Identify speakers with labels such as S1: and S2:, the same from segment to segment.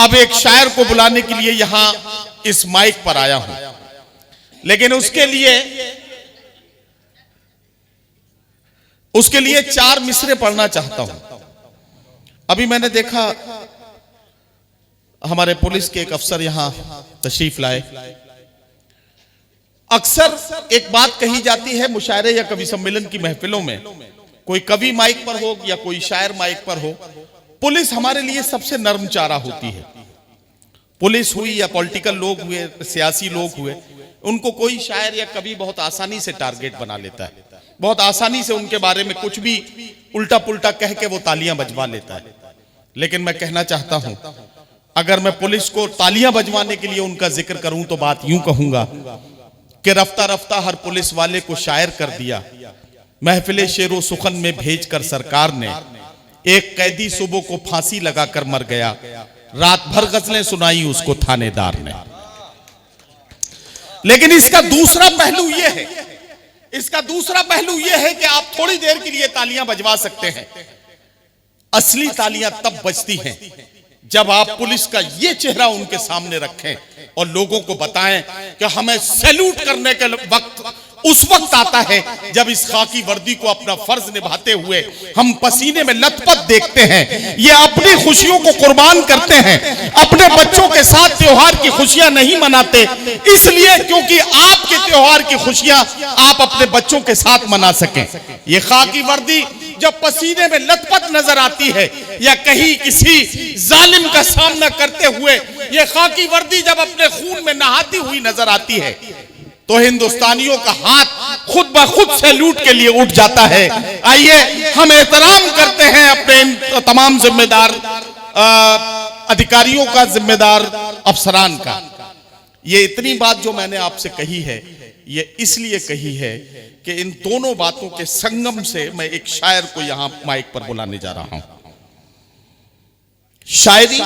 S1: अब एक शायर को बुलाने के लिए यहां इस माइक पर आया हूं, लेकिन उसके लिए 4 मिसरे पढ़ना चाहता हूं। अभी मैंने देखा हमारे पुलिस के एक अफसर यहां तशरीफ लाए। अक्सर एक बात कही जाती है मुशायरे या कवि सम्मेलन की महफिलों में, कोई कवि माइक पर हो या कोई शायर माइक पर हो, पुलिस हमारे लिए सबसे नर्म चारा होती है। पुलिस हुई या पॉलिटिकल लोग हुए, सियासी लोग हुए, उनको कोई शायर या कवि बहुत आसानी से टारगेट बना लेता है, बहुत आसानी से उनके बारे में कुछ भी उल्टा पुल्टा कह के वो तालियां बजवा लेता है। लेकिन मैं कहना चाहता हूं, अगर मैं पुलिस को तालियां बजवाने के लिए उनका जिक्र करूं तो बात यूं कहूंगा कि रफ्ता रफ्ता हर पुलिस वाले को शायर कर दिया। महफिले शेरो सुखन में भेजकर सरकार ने एक कैदी सुबह को फांसी लगाकर मर गया, रात भर गजलें सुनाई उसको थानेदार ने। लेकिन इसका दूसरा पहलू यह है कि आप थोड़ी देर के लिए तालियां बजवा सकते हैं। असली तालियां तब बजती हैं जब आप पुलिस का ये चेहरा उनके सामने रखें और लोगों को बताएं कि हमें सैल्यूट करने के वक्त उस वक्त आता है जब इस खाकी वर्दी को अपना फर्ज निभाते हुए हम पसीने में लथपथ देखते हैं। ये अपनी खुशियों को कुर्बान करते हैं, अपने बच्चों के साथ त्योहार की खुशियां नहीं मनाते, इसलिए क्योंकि आपके त्योहार की खुशियां आप अपने बच्चों के साथ मना सकें। ये खाकी वर्दी जब पसीने में लथपथ नजर आती है या कहीं किसी जालिम का सामना करते हुए ये खाकी वर्दी जब अपने खून में नहाती हुई नजर आती है, तो हिंदुस्तानियों का हाथ खुद ब खुद सैल्यूट के लिए उठ जाता है। आइए हम एहतराम करते हैं अपने तमाम जिम्मेदार अधिकारियों का, जिम्मेदार अफसरान का। ये इतनी बात जो मैंने आपसे कही है, ये इसलिए कही है कि इन दोनों बातों के संगम से मैं एक शायर को यहां माइक पर बुलाने जा रहा हूं। शायरी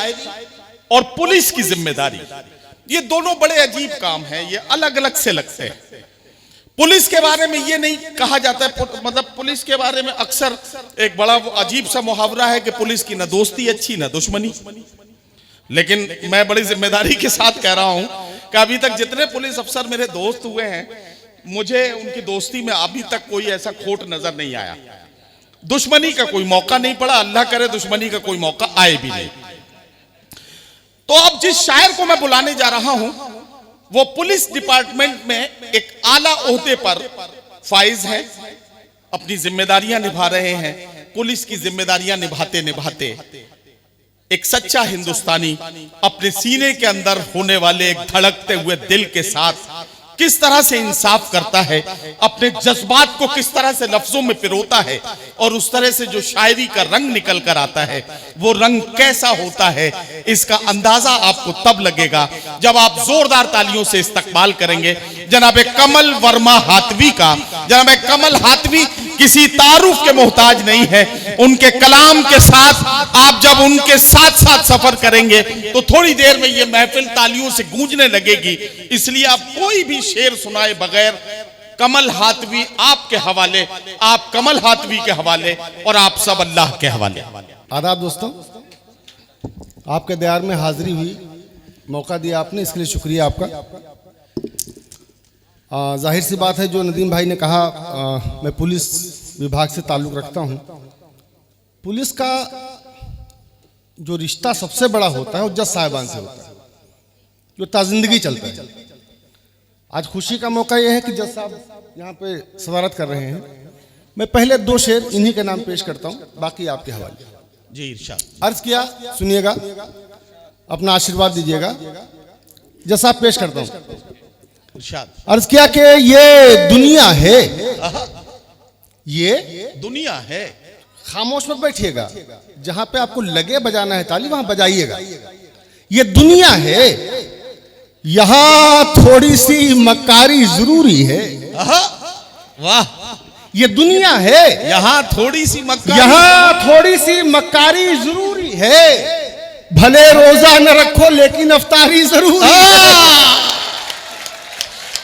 S1: और पुलिस की जिम्मेदारी, ये दोनों बड़े अजीब काम हैं, ये अलग अलग से लगते हैं। पुलिस के बारे में ये नहीं कहा जाता है, मतलब पुलिस के बारे में अक्सर एक बड़ा अजीब सा मुहावरा है कि पुलिस की ना दोस्ती अच्छी ना दुश्मनी। लेकिन मैं बड़ी जिम्मेदारी के साथ कह रहा हूं कि अभी तक जितने पुलिस अफसर मेरे दोस्त हुए हैं, मुझे उनकी दोस्ती में अभी तक कोई ऐसा खोट नजर नहीं आया। दुश्मनी का कोई मौका नहीं पड़ा, अल्लाह करे दुश्मनी का कोई मौका आए भी नहीं। तो अब जिस शायर को मैं बुलाने जा रहा हूं वो पुलिस डिपार्टमेंट में एक आला ओहदे पर फाइज है, अपनी जिम्मेदारियां निभा रहे हैं। पुलिस की जिम्मेदारियां निभाते निभाते एक सच्चा हिंदुस्तानी अपने सीने के अंदर होने वाले एक धड़कते हुए दिल के साथ किस तरह से इंसाफ करता है, अपने जज्बात को किस तरह से लफ्जों में पिरोता है, और उस तरह से जो शायरी का रंग निकल कर आता है वो रंग कैसा होता है, इसका अंदाजा आपको तब लगेगा जब आप जोरदार तालियों से इस्तकबाल करेंगे जनाब कमल वर्मा हाथवी का। जनाब कमल हाथवी किसी तारुफ के मोहताज नहीं है, उनके कलाम के साथ आप जब उनके साथ साथ सफर करेंगे तो थोड़ी देर में ये महफिल तालियों से गूंजने लगेगी। इसलिए आप कोई भी शेर सुनाए बगैर कमल हाथवी आपके हवाले, आप कमल हाथवी के हवाले और आप सब अल्लाह के हवाले।
S2: आदाब दोस्तों, आपके दयार में हाजिरी हुई, मौका दिया आपने, इसके लिए शुक्रिया आपका। जाहिर सी बात है जो नदीम भाई ने कहा, मैं पुलिस विभाग से ताल्लुक़ रखता हूं। पुलिस का जो रिश्ता सबसे बड़ा होता है वो जज साहिबान से होता है, जो ताज़िंदगी चलता है। आज खुशी का मौका यह है कि जज साहब यहाँ पे सवारत कर रहे हैं। मैं पहले 2 शेर इन्हीं के नाम पेश करता हूँ, बाकी आपके हवाले।
S1: जी इरशाद।
S2: अर्ज किया, सुनिएगा, अपना आशीर्वाद दीजिएगा। जज साहब पेश करता हूँ। अर्ज किया कि ये दुनिया है, ये
S1: दुनिया है।
S2: खामोश मत बैठिएगा, जहां पे आपको लगे बजाना है ताली वहां बजाइएगा। ये दुनिया है, यहां थोड़ी सी मक्कारी जरूरी है।
S1: वाह,
S2: ये दुनिया है,
S1: यहां थोड़ी सी
S2: मक्कारी जरूरी है। भले रोजा न रखो लेकिन अफ्तारी जरूरी है।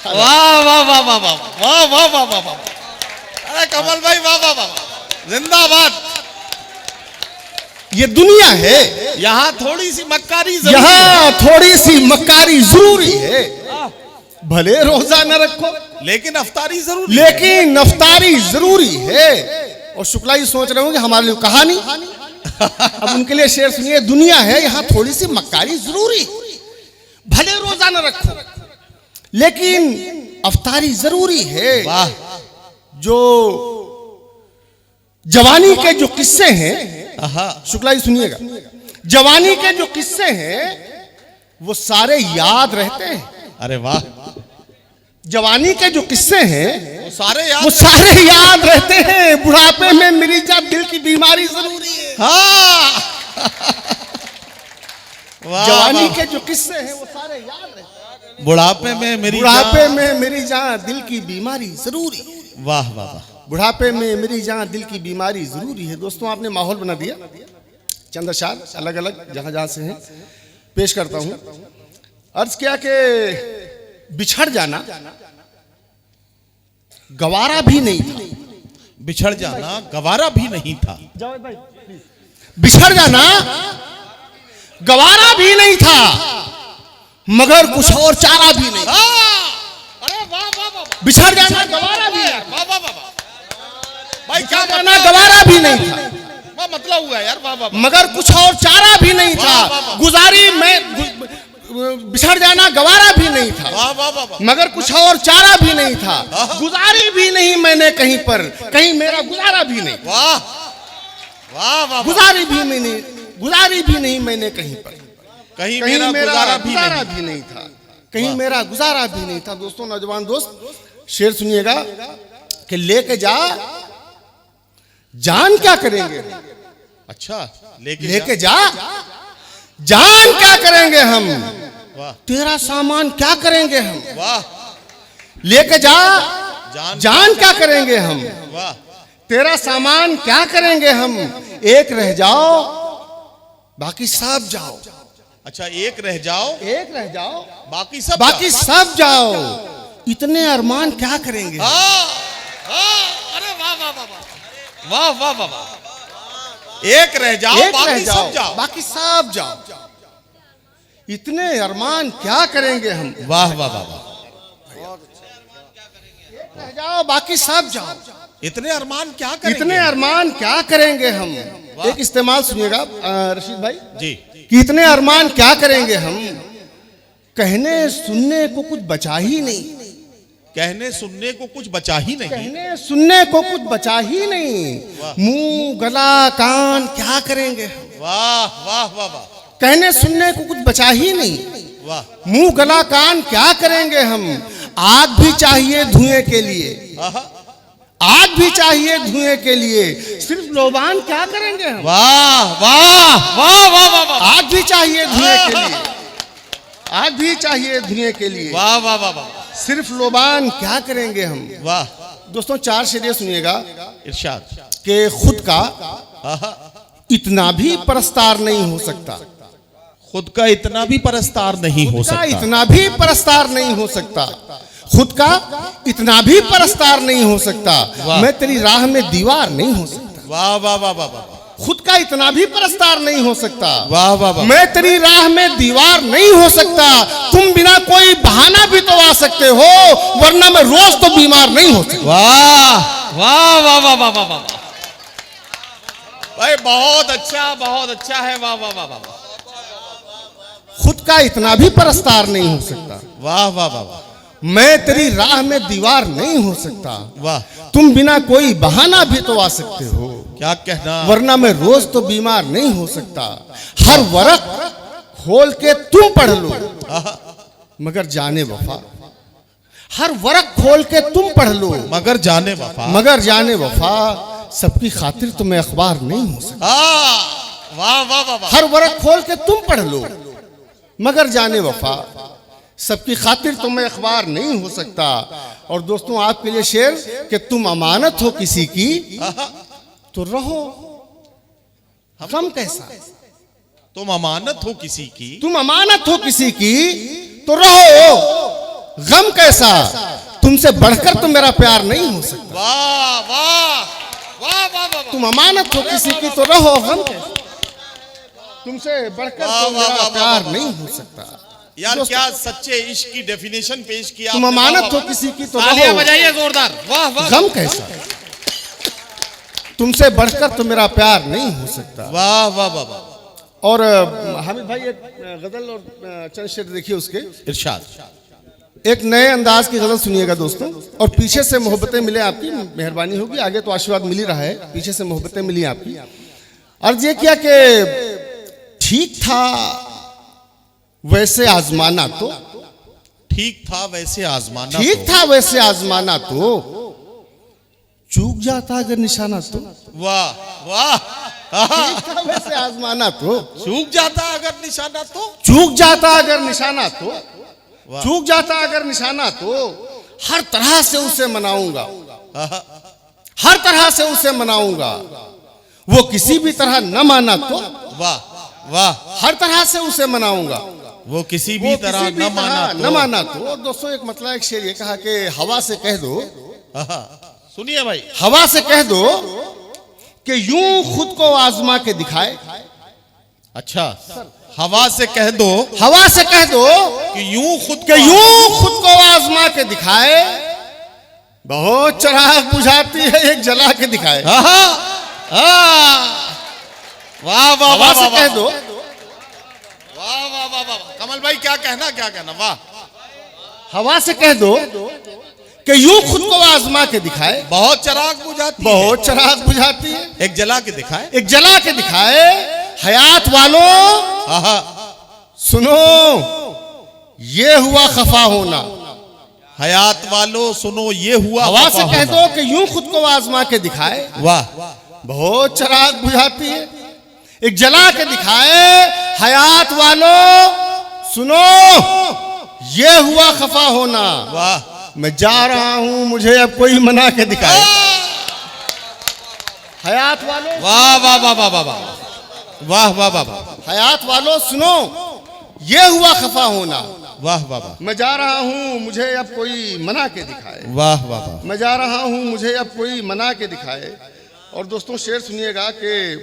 S1: वाह वाह वाह वाह वाह वाह वाह वाह वाह वाह, अरे कमल भाई वाह वाह वाह, जिंदाबाद।
S2: ये दुनिया है,
S1: यहाँ थोड़ी सी मक्कारी जरूरी है।
S2: यहाँ थोड़ी सी मक्कारी जरूरी है। भले रोजा न रखो
S1: लेकिन अफ्तारी जरूरी
S2: लेकिन अफ्तारी जरूरी है। और शुक्ला जी सोच रहे होंगे हमारे लिए कहा नहीं। अब उनके लिए शेर सुनिए, दुनिया है यहाँ थोड़ी सी मक्कारी जरूरी, भले रोजा न रखो लेकिन अफ्तारी जरूरी है।
S1: वाह।
S2: जो जवानी के जो किस्से हैं, शुक्ला जी सुनिएगा, जवानी के जो किस्से हैं वो सारे याद रहते हैं।
S1: अरे वाह।
S2: जवानी के जो किस्से हैं
S1: वो सारे
S2: याद रहते हैं। बुढ़ापे में मेरी जान दिल की बीमारी जरूरी है।
S1: हाँ। वाह,
S2: जवानी
S1: वाह।
S2: के जो किस्से हैं वो सारे याद रहते हैं।
S1: बुढ़ापे में मेरी
S2: जान दिल की बीमारी जरूरी है।
S1: वाह वाह वाह।
S2: बुढ़ापे में मेरी जान दिल की बीमारी जरूरी है। दोस्तों आपने माहौल बना दिया, चंद अशार अलग अलग जहां जहां से हैं पेश करता हूं। अर्ज किया कि बिछड़ जाना गवारा भी नहीं था।
S1: बिछड़ जाना गवारा भी नहीं था।
S2: बिछड़ जाना गवारा भी नहीं था, मगर कुछ और चारा भी नहीं।
S1: अरे वाह वाह वाह।
S2: बिछड़ जाना गवारा भी नहीं,
S1: वाह वाह वाह। भाई क्या
S2: जाना गवारा भी नहीं था,
S1: वाह मतलब हुआ यार। वाह वाह।
S2: मगर कुछ और चारा भी नहीं था।
S1: वाह, वाह, वाह।
S2: गुजारी मैं बिछड़ जाना गवारा भी नहीं था,
S1: वाह वाह वाह।
S2: मगर कुछ और चारा भी नहीं था। गुजारी भी नहीं मैंने कहीं पर, कहीं मेरा गुजारा भी नहीं।
S1: वाह वाह वाह।
S2: गुजारी भी नहीं मैंने कहीं पर,
S1: कहीं
S2: मेरा
S1: गुजारा
S2: भी नहीं था, कहीं मेरा गुजारा भी नहीं था। दोस्तों नौजवान दोस्त शेर सुनिएगा कि लेके जा जान क्या करेंगे।
S1: अच्छा
S2: लेके जा जान क्या करेंगे हम,
S1: वाह।
S2: तेरा सामान क्या करेंगे हम।
S1: वाह।
S2: लेके जा
S1: जान
S2: क्या करेंगे हम,
S1: वाह।
S2: तेरा सामान क्या करेंगे हम। एक रह जाओ बाकी सब जाओ।
S1: अच्छा एक रह जाओ
S2: बाकी
S1: बाकी
S2: सब जाओ। इतने अरमान क्या करेंगे।
S1: अरे वाह वाह वाह वाह वाह वाह वाह। एक रह जाओ बाकी सब जाओ।
S2: इतने अरमान क्या करेंगे हम।
S1: वाह वाह वाह वाह।
S2: रह जाओ बाकी सब जाओ।
S1: इतने अरमान क्या करेंगे।
S2: इतने अरमान क्या करेंगे हम। एक इस्तेमाल सुनिएगा रशीद भाई
S1: जी,
S2: कि इतने अरमान क्या करेंगे हम। कहने सुनने को कुछ बचा ही नहीं।
S1: कहने सुनने को कुछ बचा ही नहीं।
S2: कहने सुनने को कुछ बचा ही नहीं। मुंह गला कान क्या करेंगे हम।
S1: वाह वाह वाह वाह।
S2: कहने सुनने को कुछ बचा ही नहीं।
S1: वाह।
S2: मुंह गला कान क्या करेंगे हम। आग भी चाहिए धुएं के लिए, आग भी चाहिए धुएं के लिए, सिर्फ लोबान क्या करेंगे हम।
S1: वाह वाह वाह वाह वाह।
S2: आग भी चाहिए धुएं के लिए, आग भी चाहिए धुएं के लिए,
S1: वाह वाह वाह वाह।
S2: सिर्फ लोबान क्या करेंगे हम।
S1: वाह।
S2: दोस्तों चार शेर सुनिएगा
S1: इरशाद
S2: कि खुद का इतना भी परस्तार नहीं हो सकता।
S1: खुद का इतना भी परस्तार नहीं हो सकता।
S2: इतना भी परस्तार नहीं हो सकता। खुद का इतना भी परस्तार नहीं हो सकता। मैं तेरी राह में दीवार नहीं हो सकता।
S1: वाह वाह वाह वाह वाह।
S2: खुद का इतना भी परस्तार नहीं हो सकता।
S1: वाह वाह वाह।
S2: मैं तेरी राह में दीवार नहीं हो सकता। तुम बिना कोई बहाना भी तो आ सकते हो, वरना मैं रोज तो बीमार नहीं हो सकता।
S1: वाह वाह वाह वाह वाह वाह वाह। भाई बहुत अच्छा है। वाह वाह वाह वाह।
S2: खुद का इतना भी परस्तार नहीं हो सकता।
S1: वाह वाह वाह वाह।
S2: मैं तेरी राह में दीवार नहीं हो सकता।
S1: वाह।
S2: तुम बिना कोई बहाना भी तो आ सकते हो,
S1: क्या कहना,
S2: वरना मैं रोज तो बीमार नहीं हो सकता। हर वर्क खोल के तुम पढ़ लो मगर जाने वफा। हर वर्क खोल के तुम पढ़ लो
S1: मगर जाने वफा।
S2: मगर जाने वफा। सबकी खातिर तो मैं अखबार नहीं हो सकता।
S1: वाह वाह वाह वाह।
S2: हर वर्क खोल के तुम पढ़ लो मगर जाने वफा। सबकी खातिर तो मैं अखबार नहीं हो सकता। और दोस्तों आपके लिए शेर कि तुम अमानत हो किसी की तो रहो गम कैसा।
S1: तुम अमानत हो किसी की,
S2: तुम अमानत हो किसी की तो रहो गम कैसा। तुमसे बढ़कर तो मेरा प्यार नहीं हो सकता।
S1: वाह वाह वाह वाह वाह।
S2: तुम अमानत हो किसी की तो रहो गम कैसा। तुमसे बढ़कर
S1: वाह,
S2: तो
S1: वाह,
S2: मेरा
S1: वाह,
S2: प्यार
S1: वाह,
S2: नहीं हो सकता।
S1: यार
S2: दोस्तों,
S1: क्या सच्चे इश्क की डेफिनेशन पेश किया
S2: तुम
S1: आपने,
S2: अमानत
S1: वाह,
S2: हो
S1: वाह।
S2: किसी की तो
S3: तालियां
S2: रहो,
S3: बजाइए जोरदार, वाह वाह।
S2: गम कैसा, तुमसे बढ़कर तो मेरा प्यार नहीं हो सकता।
S1: वाह वाह वाह वाह।
S2: और हामिद भाई एक गजल और चंद शेर देखिए उसके,
S1: इरशाद।
S2: एक नए अंदाज की गजल सुनिएगा दोस्तों। और पीछे से मोहब्बतें मिले आपकी, मेहरबानी होगी, आगे तो आशीर्वाद मिल ही रहा है, पीछे से मोहब्बतें मिली आपकी। अर्ज ये किया कि ठीक था वैसे आजमाना तो,
S1: ठीक था वैसे आजमाना
S2: ठीक
S1: तो।
S2: था वैसे आजमाना तो, चूक जाता अगर निशाना तो,
S1: वाह वाह।
S2: ठीक था वैसे आजमाना तो,
S1: चूक जाता अगर निशाना तो।
S2: चूक जाता अगर निशाना तो,
S1: वाह।
S2: चूक जाता अगर निशाना तो, हर तरह से उसे मनाऊंगा, हर तरह से उसे मनाऊंगा, वो किसी भी तरह न माना तो,
S1: वाह वाह।
S2: हर तरह से उसे मनाऊंगा,
S1: वो किसी
S2: वो
S1: भी
S2: किसी
S1: तरह
S2: भी
S1: न माना
S2: तरह
S1: तो।
S2: न माना तो। और दोस्तों एक मतलब एक शेर ये कहा कि हवा से कह दो,
S1: सुनिए भाई।
S2: हवा से कह दो कि यूं खुद को आजमा के दिखाए,
S1: अच्छा, हवा से कह दो
S2: हवा से कह दो
S1: कि यूं खुद
S2: कि यूं खुद को आजमा के दिखाए, बहुत चिराग बुझाती है एक जला के दिखाए।
S1: वाह वाह
S2: हवा
S1: वाह
S2: से
S1: वाह
S2: कह दो,
S1: वाह वाह वाह वाह। कमल भाई क्या कहना, क्या कहना, वाह।
S2: हवा से कह दो कि यूं खुद को आजमा के दिखाए,
S1: बहुत चिराग बुझाती है,
S2: बहुत चिराग बुझाती है
S1: एक जला के दिखाए।
S2: एक जला के दिखाए। हयात वालों सुनो, ये हुआ खफा होना,
S1: हयात वालों सुनो ये हुआ
S2: हवा से
S1: खफा
S2: कह
S1: होना।
S2: दो कि यूं खुद को आजमा के दिखाए,
S1: वाह।
S2: बहुत चिराग बुझाती है एक जला के दिखाए। हयात वालों सुनो, ये हुआ खफा होना,
S1: वाह।
S2: मैं जा रहा हूं मुझे अब कोई मना के दिखाए। हयात वालों,
S1: वाह वाह वाह वाह वाह वाह वाह वाह वाह वाह
S2: हयात वालों सुनो, ये हुआ खफा होना,
S1: वाह वाह वाह
S2: मैं जा रहा हूं मुझे अब कोई मना के दिखाए,
S1: वाह वाह वाह।
S2: मैं जा रहा हूं मुझे अब कोई मना के दिखाए। और दोस्तों शेर सुनिएगा कि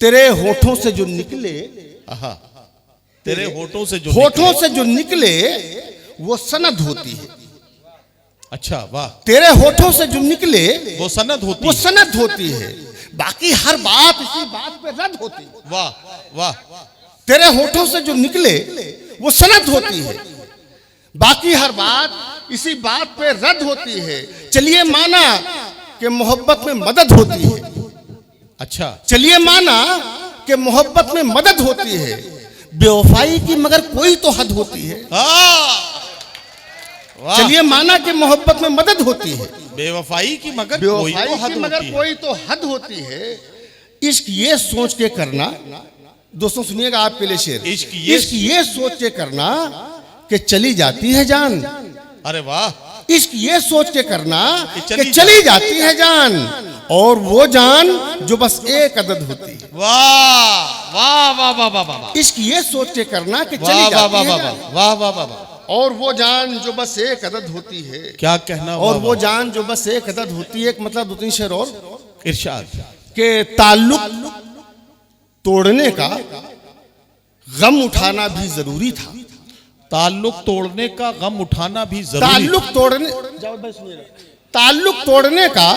S2: तेरे होठों से जो निकले,
S1: तेरे होठों से जो
S2: होठों से जो निकले वो सनद होती है।
S1: अच्छा वाह।
S2: तेरे होठों से जो निकले
S1: वो सनद होती
S2: वो
S1: है।
S2: सनद होती है, बाकी हर बात इसी बात पे रद्द होती है।
S1: वाह वाह।
S2: तेरे होठों से जो निकले वो सनद होती है, बाकी हर बात इसी बात पे रद्द होती है। चलिए माना कि मोहब्बत में मदद होती है,
S1: अच्छा,
S2: चलिए माना कि मोहब्बत में मदद होती है, बेवफाई की मगर कोई तो हद होती है।
S1: वाह।
S2: चलिए माना कि मोहब्बत में मदद होती है,
S1: बेवफाई की मगर कोई
S2: बेवफाई
S1: तो
S2: की
S1: हद
S2: मगर
S1: होती है।
S2: कोई तो हद होती है। इश्क ये सोच के करना, दोस्तों सुनिएगा आपके लिए शेर,
S1: इश्क
S2: ये सोच के करना कि चली जाती है जान,
S1: अरे वाह।
S2: इश्क ये सोच के करना
S1: कि
S2: कि चली जाती है जान, और वो जान जो बस एक अदद होती है।
S1: वाह वाह वाह वाह वाह वाह।
S2: इश्क ये सोच के करना कि
S1: वाह
S2: चली
S1: वाह
S2: जाती
S1: वाह
S2: है
S1: वाह
S2: जान,
S1: वाह वाह वाह वाह।
S2: और वो जान जो बस एक अदद होती है।
S1: क्या कहना।
S2: और
S1: वाह,
S2: वो
S1: वाह।
S2: जान जो बस एक अदद होती है। एक मतलब दो तीन शेर और
S1: इरशाद।
S2: के ताल्लुक तोड़ने का गम उठाना भी जरूरी था,
S1: ताल्लुक तोड़ने का गम उठाना भी जरूरी।
S2: ताल्लुक तोड़ने ताल्लुक तोड़ने का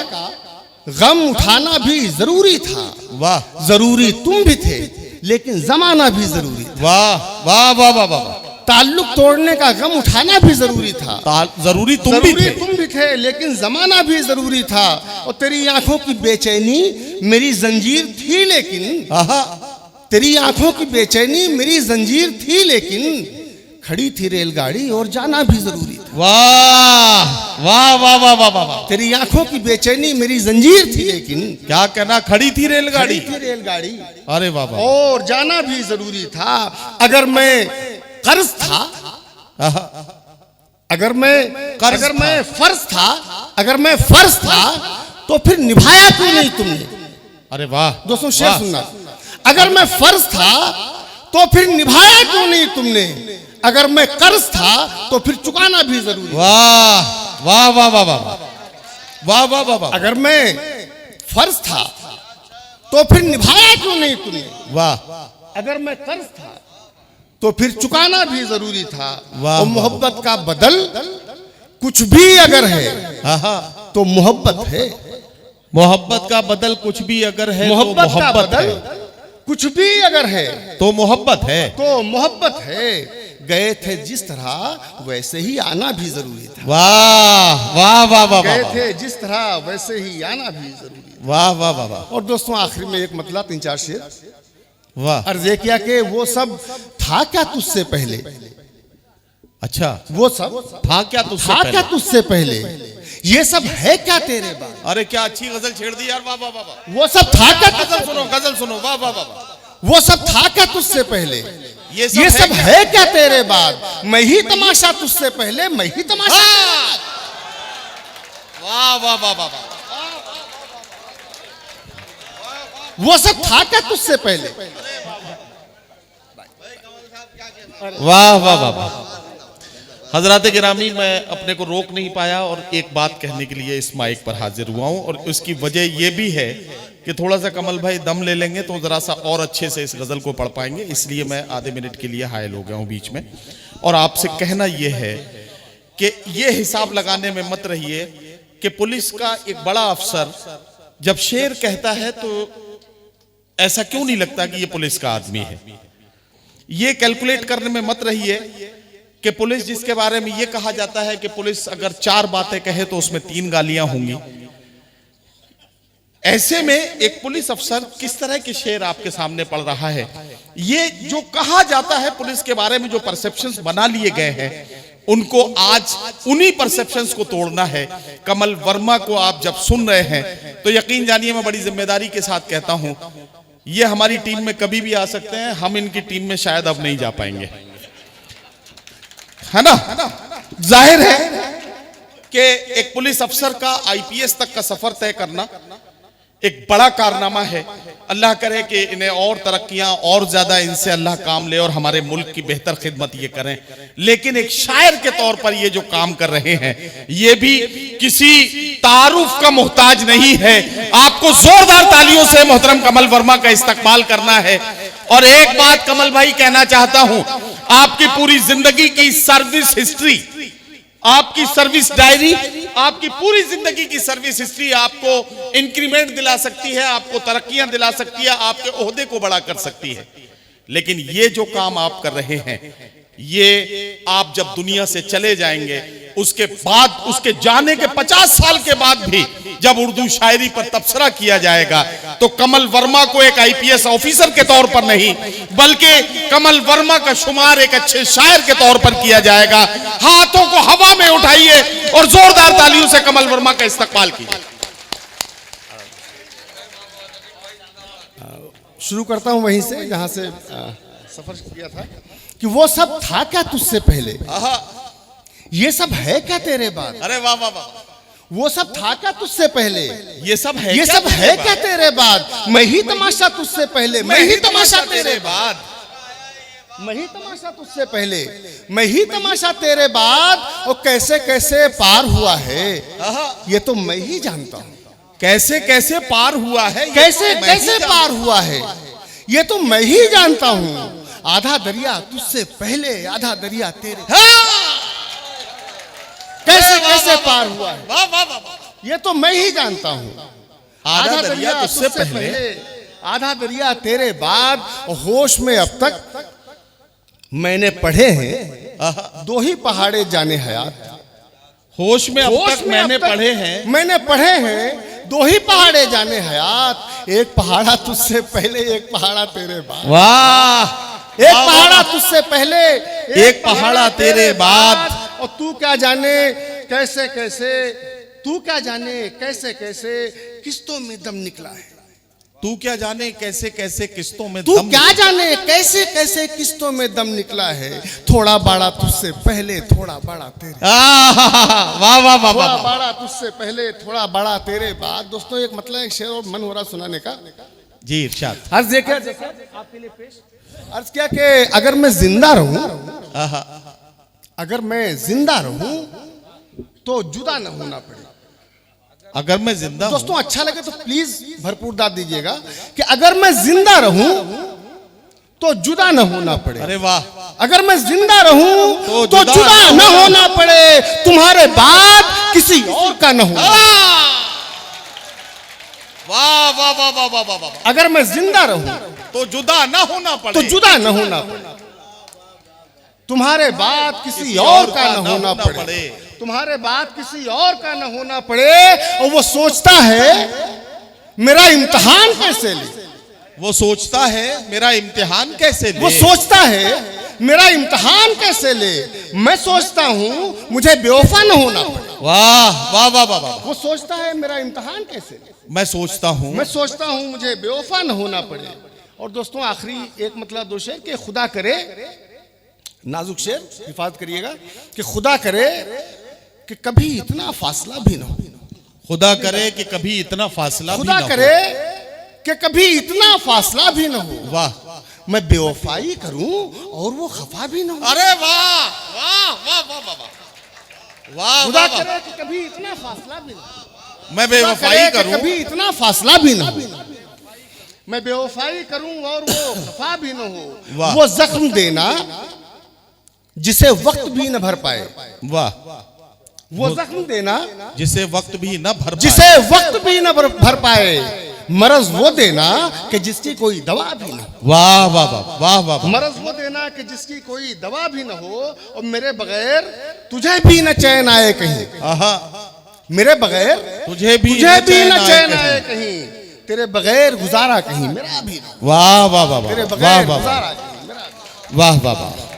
S2: गम उठाना भी जरूरी था।
S1: वाह
S2: जरूरी तुम भी थे लेकिन जमाना भी जरूरी था।
S1: वाह वाह वाह वाह वाह।
S2: ताल्लुक तोड़ने का गम उठाना भी जरूरी था,
S1: जरूरी तुम भी थे।
S2: तुम भी थे लेकिन जमाना भी जरूरी था। और तेरी आंखों की बेचैनी मेरी जंजीर थी लेकिन, तेरी आंखों की बेचैनी मेरी जंजीर थी लेकिन, खड़ी थी रेलगाड़ी और जाना भी जरूरी था।
S1: वाह वाह वाह वाह वाह वाह।
S2: तेरी आंखों की बेचैनी मेरी जंजीर थी लेकिन,
S1: क्या कहना, खड़ी थी रेलगाड़ी।
S2: खड़ी थी रेलगाड़ी
S1: अरे वाह वाह।
S2: और जाना भी जरूरी था। अगर मैं कर्ज था, अगर मैं फर्ज था, अगर मैं फर्ज था तो फिर निभाया क्यों नहीं तुमने।
S1: अरे वाह।
S2: दोस्तों शेर सुनना, अगर मैं फर्ज था तो फिर निभाया क्यों नहीं तुमने, अगर मैं कर्ज था तो फिर चुकाना भी जरूरी।
S1: वाह वाह वाह वाह वाह वाह वाह वाह वाह।
S2: अगर मैं फर्ज था तो फिर निभाया क्यों नहीं तुमने?
S1: वाह
S2: अगर मैं कर्ज था तो फिर चुकाना भी जरूरी था।
S1: वाह,
S2: और मोहब्बत का बदल कुछ भी अगर है
S1: हाँ,
S2: तो मोहब्बत है।
S1: मोहब्बत का बदल कुछ भी अगर है तो
S2: मोहब्बत का
S1: मोहब्बत
S2: बदल
S1: है,
S2: कुछ भी अगर है
S1: तो मोहब्बत है।
S2: तो मोहब्बत है। गए थे जिस तरह वैसे ही आना भी जरूरी था।
S1: वाह वाह वाह वाह
S2: गए
S1: वाह
S2: थे जिस तरह वैसे ही आना भी जरूरी था।
S1: वाह वाह वाह वाह
S2: और दोस्तों आखिरी में एक मतलब 3-4 शेर
S1: वाह।
S2: अर्ज ये किया कि वो सब था क्या तुझसे पहले,
S1: अच्छा,
S2: वो सब
S1: था क्या तुझसे
S2: था क्या
S1: पहले?
S2: तुझसे पहले, ये सब है क्या तेरे बाद।
S1: अरे क्या अच्छी गजल छेड़ दी यार, वाह वाह वाह वाह।
S2: वो सब था क्या
S1: गजल सुनो, वाह वाह वाह वाह।
S2: वो सब था क्या तुझसे पहले,
S1: ये
S2: ये सब है क्या तेरे बाद। मैं ही तमाशा तुझसे पहले, मैं ही तमाशा तेरे बाद।
S1: वाह वाह वाह वाह वाह।
S2: वो सब था क्या तुझसे पहले।
S1: वाह वाह वाह वाह। हजरात गिरामी, मैं अपने को रोक नहीं पाया और एक बात कहने के लिए इस माइक पर हाजिर हुआ हूं, और उसकी वजह यह भी है कि थोड़ा सा कमल भाई दम ले लेंगे तो जरा सा और अच्छे से इस गजल को पढ़ पाएंगे, इसलिए मैं आधे मिनट के लिए हायल हो गया हूं बीच में। और आपसे कहना यह है कि यह हिसाब लगाने में मत रहिए कि पुलिस का एक बड़ा अफसर जब शेर कहता है तो ऐसा क्यों नहीं लगता कि यह पुलिस का आदमी है। यह कैलकुलेट करने में मत रहिए कि पुलिस जिसके बारे में यह कहा जाता है कि पुलिस अगर 4 बातें कहे तो उसमें 3 गालियां होंगी। ऐसे में एक पुलिस अफसर किस तरह के शेर आपके सामने पढ़ रहा है। ये जो कहा जाता है पुलिस के बारे में, जो परसेप्शंस बना लिए गए हैं, उनको आज उन्हीं परसेप्शंस को तोड़ना है। कमल वर्मा को आप जब सुन रहे हैं तो यकीन जानिए, मैं बड़ी जिम्मेदारी के साथ कहता हूं, ये हमारी टीम में कभी भी आ सकते हैं, हम इनकी टीम में शायद अब नहीं जा पाएंगे, है ना। जाहिर है कि एक पुलिस अफसर का आईपीएस तक का सफर तय करना एक बड़ा कारनामा है। अल्लाह करे कि इन्हें और तरक्कियां और ज्यादा इनसे अल्लाह काम ले और हमारे मुल्क की बेहतर खिदमत ये करें। लेकिन एक शायर के तौर पर ये जो काम कर रहे हैं, ये भी किसी तारुफ का मोहताज नहीं है। आपको जोरदार तालियों से मोहतरम कमल वर्मा का इस्तकबाल करना है। और एक बात कमल भाई कहना चाहता हूं, आपकी पूरी जिंदगी की सर्विस हिस्ट्री, आपकी सर्विस डायरी, आपकी पूरी जिंदगी की सर्विस हिस्ट्री आपको इंक्रीमेंट दिला सकती है, आपको तरक्कियां दिला सकती है, आपके ओहदे को बड़ा कर सकती है। लेकिन ये जो काम आप कर रहे हैं, ये आप जब दुनिया से चले जाएंगे, उसके बाद, उसके जाने के 50 साल के बाद भी जब उर्दू शायरी पर तबसरा किया जाएगा तो कमल वर्मा को एक आईपीएस ऑफिसर के तौर पर नहीं, बल्कि कमल वर्मा का शुमार एक अच्छे शायर के तौर पर किया जाएगा। हाथों को हवा में उठाइए और जोरदार तालियों से कमल वर्मा का इस्तकबाल कीजिए।
S2: शुरू करता हूं वहीं से जहां से सफर किया था कि वो सब था क्या तुझसे पहले, ये सब है क्या तेरे बाद।
S1: अरे वाह वाह वाह।
S2: वो सब था क्या तुझसे पहले,
S1: ये सब है,
S2: ये सब है क्या तेरे बाद। मैं ही तमाशा तुझसे पहले, मैं ही तमाशा तेरे
S1: बाद,
S2: मैं ही तमाशा तुझसे पहले, मैं ही तमाशा तेरे बाद। और कैसे कैसे पार हुआ है ये तो मैं ही जानता हूं।
S1: कैसे कैसे पार हुआ है,
S2: कैसे कैसे पार हुआ है ये तो मैं ही जानता हूं। आधा दरिया तुझसे पहले, आधा दरिया तेरे, कैसे कैसे पार हुआ है
S1: वाह वाह वाह,
S2: ये तो मैं ही जानता हूं।
S1: आधा दरिया तुझसे पहले,
S2: आधा दरिया तेरे बाद। होश में अब तक मैंने पढ़े हैं 2 ही पहाड़े जाने हयात।
S1: होश में अब तक मैंने पढ़े
S2: हैं 2 ही पहाड़े जाने हयात। एक पहाड़ा तुझसे पहले, एक पहाड़ा तेरे बाद।
S1: वाह।
S2: एक पहाड़ा तुझसे पहले,
S1: एक पहाड़ा तेरे बाद।
S2: और तू क्या जाने कैसे कैसे, तू क्या जाने कैसे कैसे किस्तों में दम निकला है।
S1: तू क्या जाने कैसे कैसे किस्तों में
S2: तू क्या जाने कैसे कैसे किस्तों में दम निकला है। थोड़ा बड़ा तुझसे पहले, थोड़ा बड़ा तेरे,
S1: वाह वाह वाह,
S2: थोड़ा बड़ा तुझसे पहले, थोड़ा बड़ा तेरे बाद। दोस्तों एक मतलब एक शेर और मन हो रहा सुनाने का।
S1: जी इरशाद।
S2: अर्ज देखा आपके लिए पेश, अर्ज किया कि अगर मैं जिंदा रहूं, अगर मैं जिंदा रहूं तो जुदा न होना पड़े।
S1: अगर मैं जिंदा हूं,
S2: दोस्तों अच्छा लगे तो प्लीज भरपूर दाद दीजिएगा कि अगर मैं जिंदा रहूं तो जुदा न होना पड़े।
S1: अरे वाह,
S2: अगर मैं जिंदा रहूं
S1: तो
S2: तो जुदा न होना पड़े, तुम्हारे बाद किसी और का न हो।
S1: वाह वाह वाह वाह वाह वाह वाह।
S2: अगर मैं जिंदा रहूं
S1: तो जुदा ना होना पड़े,
S2: तो जुदा न होना पड़े, तुम्हारे बाद किसी और का न होना पड़े, तुम्हारे बाद किसी और का न होना पड़े। और वो सोचता है मेरा इम्तिहान कैसे ले,
S1: वो सोचता है मेरा इम्तिहान कैसे ले,
S2: वो सोचता है मेरा इम्तिहान कैसे ले। मैं सोचता हूं मुझे बेवफा न होना पड़े।
S1: वाह वाह वाह वाह वाह।
S2: वो सोचता है मेरा इम्तिहान कैसे ले,
S1: मैं सोचता हूं,
S2: मैं सोचता हूं मुझे बेवफा न होना पड़े। और दोस्तों आखिरी एक मतलब दो शेर कि खुदा करे, नाजुक शेर हिफाजत करिएगा, कि खुदा करे कि कभी इतना फासला भी ना हो,
S1: खुदा करे कि कभी इतना फासला भी
S2: खुदा
S1: ना हो।
S2: करे कि कभी इतना फासला भी ना हो।
S1: वाह,
S2: मैं बेवफाई करूं और वो खफा भी ना हो।
S1: अरे वाह वाह वाह वाह वाह वाह वाह।
S2: खुदा करे कि कभी इतना फासला भी ना हो,
S1: मैं
S2: खुदा
S1: बेवफाई
S2: करे कि
S1: करूं,
S2: कभी इतना फासला भी ना हो, मैं बेवफाई करूं और वो खफा भी ना हो।
S1: वाह।
S2: वो जख्म देना जिसे वक्त भी न भर पाए,
S1: वाह,
S2: वो जख्म देना
S1: जिसे वक्त भी न भर पाए,
S2: जिसे वक्त भी न भर पाए, मरज वो देना कि जिसकी कोई दवा भी न हो।
S1: वाह वाह वाह वाह वाह।
S2: मरज वो देना कि जिसकी कोई दवा भी न हो। और मेरे बगैर तुझे भी न चैन आए कहीं,
S1: आहा,
S2: मेरे बगैर
S1: तुझे भी
S2: न चैन आए कहीं, तेरे बगैर गुजारा कहीं मेरा भी न हो।
S1: वाह वाह वाह
S2: तेरे
S1: वाह
S2: बगैर
S1: वाह
S2: गुजारा कहीं मेरा भी न हो।
S1: वाह वाह वाह।